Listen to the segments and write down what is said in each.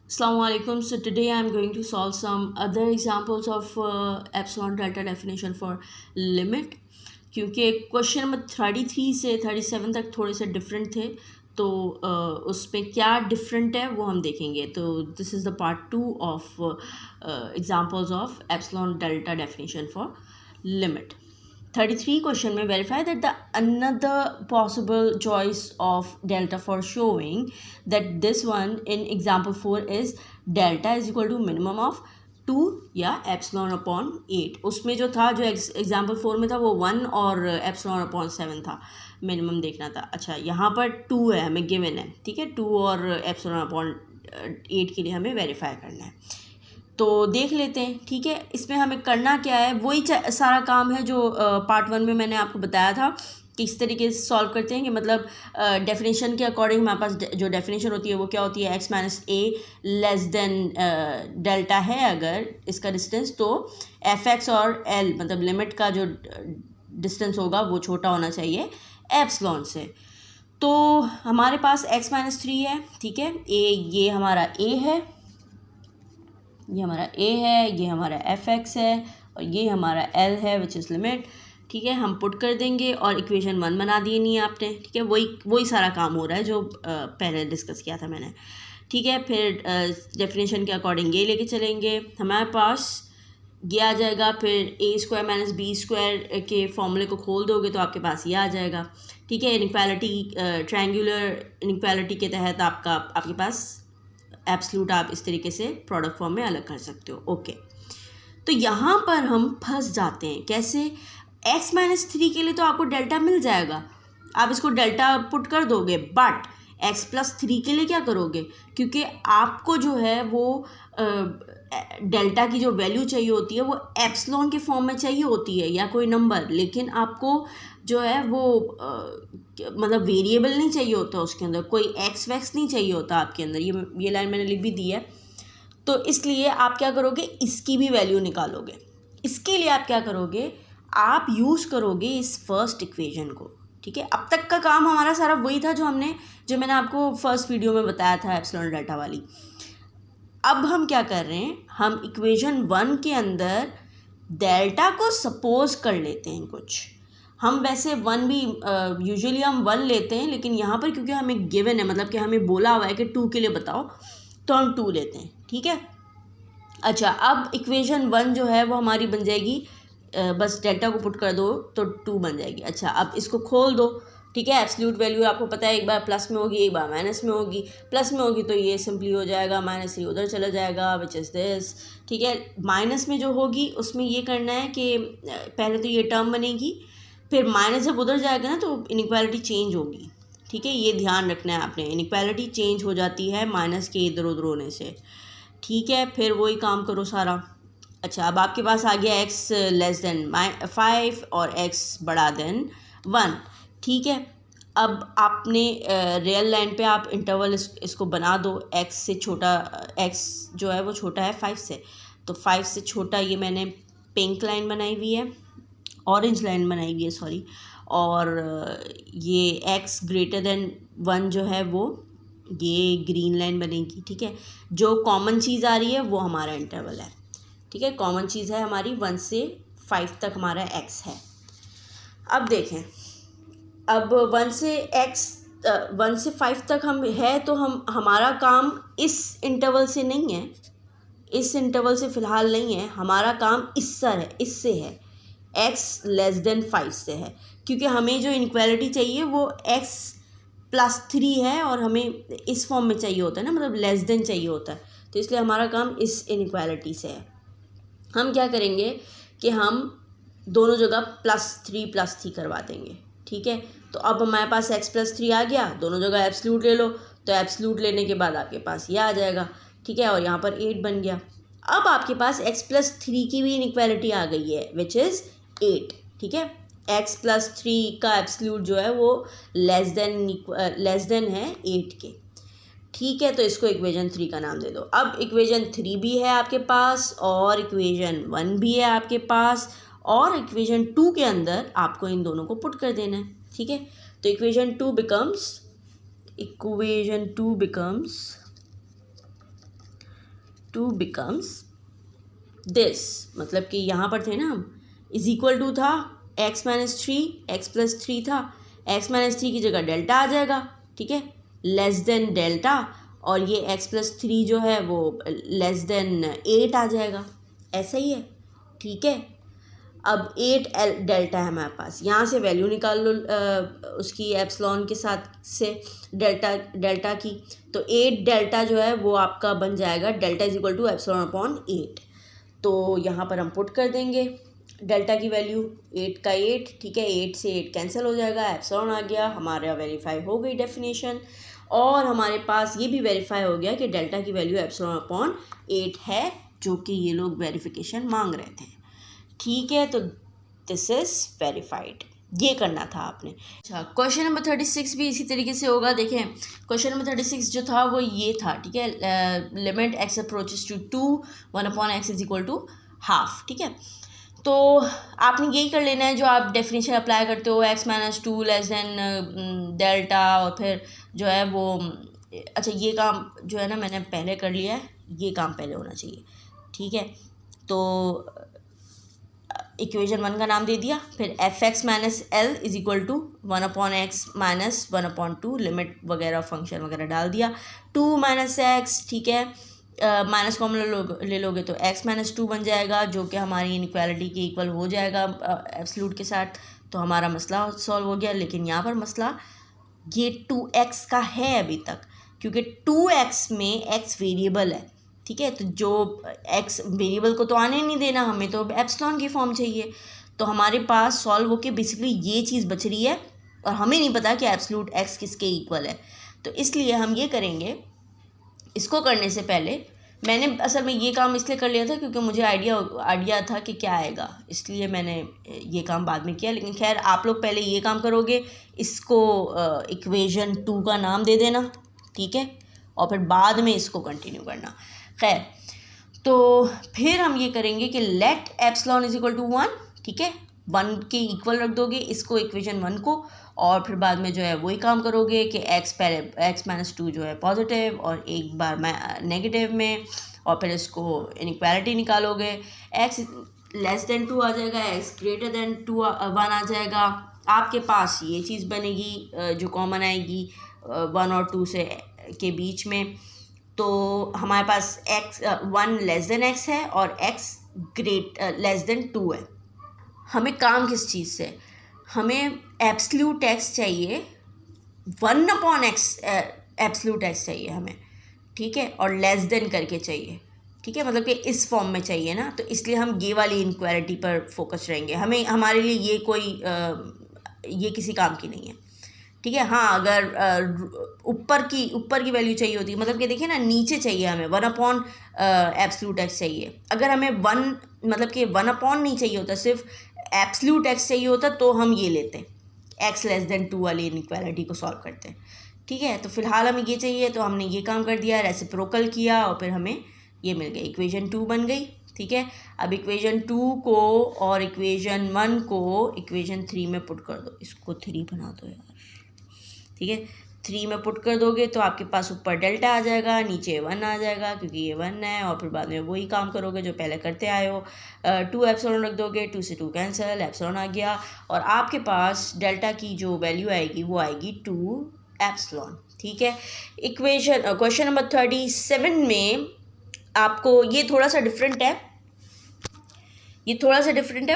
Assalamualaikum. So today I'm going to solve some other examples of epsilon delta definition for limit. क्योंकि question number 33 से 37 तक थोड़े से different थे, तो उसमें क्या डिफरेंट है वो हम देखेंगे. तो this is the part 2 of examples of epsilon delta definition for limit. 33 question में verify that the another possible choice of delta for showing that this one in example 4 is delta is equal to minimum of 2 या epsilon upon 8. उसमें जो था, जो example 4 में था, वो 1 और epsilon upon 7 था. मिनिमम देखना था. अच्छा, यहाँ पर 2 है, हमें गिवन है. ठीक है, 2 और epsilon upon 8 के लिए हमें वेरीफाई करना है. तो देख लेते हैं. ठीक है, इसमें हमें करना क्या है, वही सारा काम है जो पार्ट 1 में मैंने आपको बताया था कि इस तरीके से सॉल्व करते हैं. कि मतलब डेफिनेशन के अकॉर्डिंग हमारे पास जो डेफिनेशन होती है वो क्या होती है, x माइनस ए लेस देन डेल्टा है अगर इसका डिस्टेंस, तो एफ एक्स और एल मतलब लिमिट का जो डिस्टेंस होगा वो छोटा होना चाहिए एप्सिलॉन से. तो हमारे पास x माइनस 3 है. ठीक है, ये हमारा a है, ये हमारा a है, ये हमारा एफ एक्स है और ये हमारा l है विच इज़ लिमिट. ठीक है, हम पुट कर देंगे और इक्वेशन 1 बना दिए नहीं आपने. ठीक है, वही सारा काम हो रहा है जो पहले डिस्कस किया था मैंने. ठीक है, फिर डेफिनेशन के अकॉर्डिंग ये लेके चलेंगे. हमारे पास ये आ जाएगा. फिर ए स्क्वायर माइनस बी स्क्वायर के फॉर्मूले को खोल दोगे तो आपके पास ये आ जाएगा. ठीक है, इनइक्वालिटी ट्रायंगुलर इनइक्वालिटी के तहत आपके पास एब्सलूट आप इस तरीके से प्रोडक्ट फॉर्म में अलग कर सकते हो. ओके, तो यहाँ पर हम फंस जाते हैं. कैसे? x माइनस 3 के लिए तो आपको डेल्टा मिल जाएगा, आप इसको डेल्टा पुट कर दोगे. बट x प्लस 3 के लिए क्या करोगे? क्योंकि आपको जो है वो डेल्टा की जो वैल्यू चाहिए होती है वो एप्सिलॉन के फॉर्म में चाहिए होती है या कोई नंबर, लेकिन आपको जो है वो मतलब वेरिएबल नहीं चाहिए होता उसके अंदर, कोई एक्स वैक्स नहीं चाहिए होता आपके अंदर. ये लाइन मैंने लिख भी दी है. तो इसलिए आप क्या करोगे, इसकी भी वैल्यू निकालोगे. इसके लिए आप क्या करोगे, आप यूज़ करोगे इस फर्स्ट इक्वेशन को. ठीक है, अब तक का काम हमारा सारा वही था जो मैंने आपको फर्स्ट वीडियो में बताया था एप्सिलॉन डेल्टा वाली. अब हम क्या कर रहे हैं, हम इक्वेशन 1 के अंदर डेल्टा को सपोज कर लेते हैं कुछ. हम वैसे 1 भी यूजुअली हम 1 लेते हैं, लेकिन यहाँ पर क्योंकि हमें गिवन है, मतलब कि हमें बोला हुआ है कि 2 के लिए बताओ, तो हम 2 लेते हैं. ठीक है, अच्छा, अब इक्वेशन 1 जो है वो हमारी बन जाएगी, बस डेल्टा को पुट कर दो तो 2 बन जाएगी. अच्छा, अब इसको खोल दो. ठीक है, एब्सोल्यूट वैल्यू आपको पता है, एक बार प्लस में होगी, एक बार माइनस में होगी. प्लस में होगी तो ये सिंपली हो जाएगा, माइनस 3 उधर चला जाएगा विच इज़ दिस. ठीक है, माइनस में जो होगी उसमें ये करना है कि पहले तो ये टर्म बनेगी, फिर माइनस जब उधर जाएगा ना तो इनइक्वालिटी चेंज होगी. ठीक है, ये ध्यान रखना है आपने, इनइक्वालिटी चेंज हो जाती है माइनस के इधर उधर होने से. ठीक है, फिर वही काम करो सारा. अच्छा, अब आपके पास आ गया x लेस देन 5 और x बड़ा देन 1. ठीक है, अब आपने रियल लाइन पे आप इंटरवल इसको बना दो. x से छोटा, x जो है वो छोटा है 5 से, तो 5 से छोटा ये मैंने पिंक लाइन बनाई हुई है, ऑरेंज लाइन बनाई हुई है सॉरी, और ये x ग्रेटर देन 1 जो है वो ये ग्रीन लाइन बनेगी. ठीक है, जो कॉमन चीज़ आ रही है वो हमारा इंटरवल है. ठीक है, कॉमन चीज़ है हमारी 1 से 5 तक हमारा x है. अब देखें, अब 1 से 5 तक हम है, तो हमारा काम इस इंटरवल से नहीं है, इस इंटरवल से फ़िलहाल नहीं है. हमारा काम इससे है, x लेस देन 5 से है. क्योंकि हमें जो इनइक्वालिटी चाहिए वो x प्लस 3 है और हमें इस फॉर्म में चाहिए होता है ना, मतलब लेस देन चाहिए होता है. तो इसलिए हमारा काम इस इनइक्वालिटी से है. हम क्या करेंगे कि हम दोनों जगह प्लस 3 करवा देंगे. ठीक है, तो अब हमारे पास x प्लस 3 आ गया, दोनों जगह एब्सलूट ले लो, तो एब्सलूट लेने के बाद आपके पास ये आ जाएगा. ठीक है, और यहाँ पर 8 बन गया. अब आपके पास x प्लस 3 की भी इनइक्वालिटी आ गई है विच इज़ 8. ठीक है, x प्लस 3 का एब्सलूट जो है वो लेस देन है 8 के. ठीक है, तो इसको इक्वेशन 3 का नाम दे दो. अब इक्वेशन 3 भी है आपके पास और इक्वेशन 1 भी है आपके पास, और इक्वेशन 2 के अंदर आपको इन दोनों को पुट कर देना है. ठीक है, तो इक्वेशन 2 बिकम्स 2 becomes this, मतलब कि यहाँ पर थे ना हम, इज इक्वल टू था x माइनस 3, x प्लस 3 था, x माइनस 3 की जगह डेल्टा आ जाएगा, ठीक है, लेस देन डेल्टा, और ये x प्लस 3 जो है वो लेस देन 8 आ जाएगा, ऐसा ही है, ठीक है। अब 8 डेल्टा है हमारे पास, यहाँ से वैल्यू निकाल लो उसकी एप्सिलॉन के साथ से डेल्टा की, तो 8 डेल्टा जो है वो आपका बन जाएगा delta is equal to epsilon upon 8। तो यहाँ पर हम पुट कर देंगे डेल्टा की वैल्यू 8 का 8, ठीक है, 8 से 8 कैंसिल हो जाएगा, एप्सिलॉन आ गया, हमारा वेरीफाई हो गई डेफिनेशन, और हमारे पास ये भी वेरीफाई हो गया कि डेल्टा की वैल्यू एप्सिलॉन अपॉन 8 है, जो कि ये लोग वेरिफिकेशन मांग रहे थे, ठीक है। तो दिस इज़ वेरीफाइड, ये करना था आपने। अच्छा, क्वेश्चन नंबर 36 भी इसी तरीके से होगा। देखें, क्वेश्चन नंबर 36 जो था वो ये था, ठीक है, limit x approaches to 2, 1/x is equal to half, ठीक है। तो आपने यही कर लेना है जो आप डेफिनेशन अप्लाई करते हो, x minus 2 less than delta, और फिर जो है वो, अच्छा ये काम जो है ना मैंने पहले कर लिया है, ये काम पहले होना चाहिए, ठीक है। तो इक्वेशन 1 का नाम दे दिया, फिर f(x minus L is equal to 1/x minus 1/2, limit वगैरह फंक्शन वगैरह डाल दिया, 2 माइनस एक्स, ठीक है, माइनस कॉमन ले लोगे तो x माइनस 2 बन जाएगा, जो कि हमारी इनइक्वालिटी के इक्वल हो जाएगा एब्सोल्यूट के साथ, तो हमारा मसला सॉल्व हो गया। लेकिन यहाँ पर मसला ये 2x का है अभी तक, क्योंकि 2x में x वेरिएबल है, ठीक है, तो जो x वेरिएबल को तो आने नहीं देना, हमें तो एप्सिलॉन की फॉर्म चाहिए, तो हमारे पास सॉल्व होके बेसिकली ये चीज़ बच रही है, और हमें नहीं पता कि एब्सोल्यूट x किसके इक्वल है। तो इसलिए हम ये करेंगे, इसको करने से पहले मैंने असल में ये काम इसलिए कर लिया था क्योंकि मुझे आइडिया था कि क्या आएगा, इसलिए मैंने ये काम बाद में किया। लेकिन खैर, आप लोग पहले ये काम करोगे, इसको इक्वेशन 2 का नाम दे देना, ठीक है, और फिर बाद में इसको कंटिन्यू करना। खैर, तो फिर हम ये करेंगे कि let epsilon is equal to 1, ठीक है, 1 के इक्वल रख दोगे इसको, इक्वेशन 1 को, और फिर बाद में जो है वही काम करोगे कि x माइनस 2 जो है पॉजिटिव और एक बार नेगेटिव में, और फिर इसको इनइक्वालिटी निकालोगे, x लेस देन 2 आ जाएगा, x ग्रेटर देन 1 आ जाएगा, आपके पास ये चीज़ बनेगी जो कॉमन आएगी 1 और 2 से के बीच में। तो हमारे पास x 1 लेस देन x है और x लेस देन 2 है। हमें काम किस चीज़ से, हमें एब्सोल्यूट x चाहिए, 1/x एब्सोल्यूट x चाहिए हमें, ठीक है, और लेस देन करके चाहिए, ठीक है, मतलब कि इस फॉर्म में चाहिए ना, तो इसलिए हम ये वाली इनक्वालिटी पर फोकस रहेंगे। हमें हमारे लिए ये कोई ये किसी काम की नहीं है, ठीक है। हाँ, अगर ऊपर की वैल्यू चाहिए होती है, मतलब कि देखिए ना, नीचे चाहिए हमें 1/ एब्सोल्यूट x चाहिए। अगर हमें 1 मतलब कि 1/ नहीं चाहिए होता, सिर्फ एब्सोल्यूट x चाहिए होता, तो हम ये लेते, x लेस देन 2 वाली इनइक्वालिटी को सॉल्व करते हैं, ठीक है। तो फिलहाल हमें ये चाहिए, तो हमने ये काम कर दिया, रेसिप्रोकल किया, और फिर हमें ये मिल गई, इक्वेशन 2 बन गई, ठीक है। अब इक्वेशन 2 को और इक्वेशन 1 को इक्वेशन 3 में पुट कर दो, इसको 3 बना दो यार, ठीक है, 3 में पुट कर दोगे तो आपके पास ऊपर डेल्टा आ जाएगा, नीचे 1 आ जाएगा, क्योंकि ये 1 है, और फिर बाद में वही काम करोगे जो पहले करते आए हो, 2 एप्सिलॉन रख दोगे, 2 से 2 कैंसिल, एप्सिलॉन आ गया, और आपके पास डेल्टा की जो वैल्यू आएगी वो आएगी 2 एप्सिलॉन, ठीक है। क्वेश्चन नंबर 37 में आपको ये थोड़ा सा डिफरेंट है,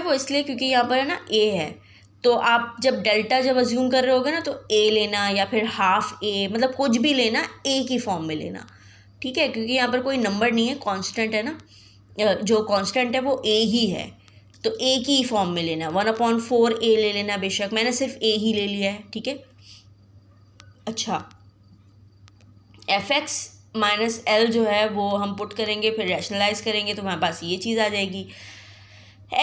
वो इसलिए क्योंकि यहाँ पर है ना a है, तो आप जब अज्यूम कर रहे होगे ना, तो a लेना या फिर हाफ a, मतलब कुछ भी लेना, a की फॉर्म में लेना, ठीक है, क्योंकि यहाँ पर कोई नंबर नहीं है, कांस्टेंट है ना, जो कांस्टेंट है वो a ही है, तो a की फॉर्म में लेना, 1/4 a ले लेना, बेशक मैंने सिर्फ a ही ले लिया है, ठीक है। अच्छा, f(x माइनस एल जो है वो हम पुट करेंगे, फिर रैशनलाइज करेंगे, तो हमारे पास ये चीज़ आ जाएगी।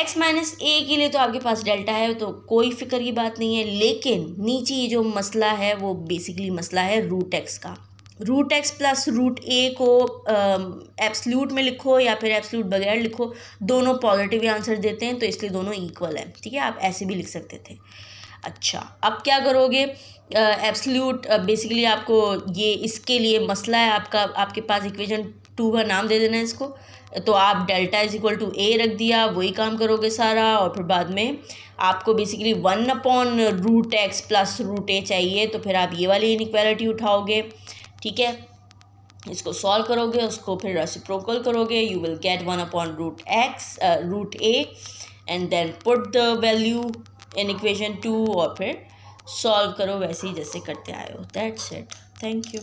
x माइनस ए के लिए तो आपके पास डेल्टा है, तो कोई फिक्र की बात नहीं है, लेकिन नीचे ये जो मसला है वो बेसिकली मसला है रूट x का। Root x plus root a को एब्सोल्यूट में लिखो या फिर एब्सोल्यूट बगैर लिखो, दोनों पॉजिटिव आंसर देते हैं, तो इसलिए दोनों इक्वल है, ठीक है, आप ऐसे भी लिख सकते थे। अच्छा, अब क्या करोगे, एब्सोल्यूट बेसिकली आपको ये इसके लिए मसला है आपका, आपके पास इक्वेशन 2 का नाम दे देना है इसको। तो आप डेल्टा इज इक्वल टू ए रख दिया, वही काम करोगे सारा। और फिर बाद में आपको बेसिकली 1/√x प्लस √a चाहिए, तो फिर आप ये वाली इनइक्वालिटी उठाओगे, ठीक है। इसको सॉल्व करोगे, उसको फिर रेसिप्रोकल करोगे, you will get 1/√a and then put the value in equation 2 और फिर सॉल्व करो वैसे ही जैसे करते आए हो। That's it, thank you.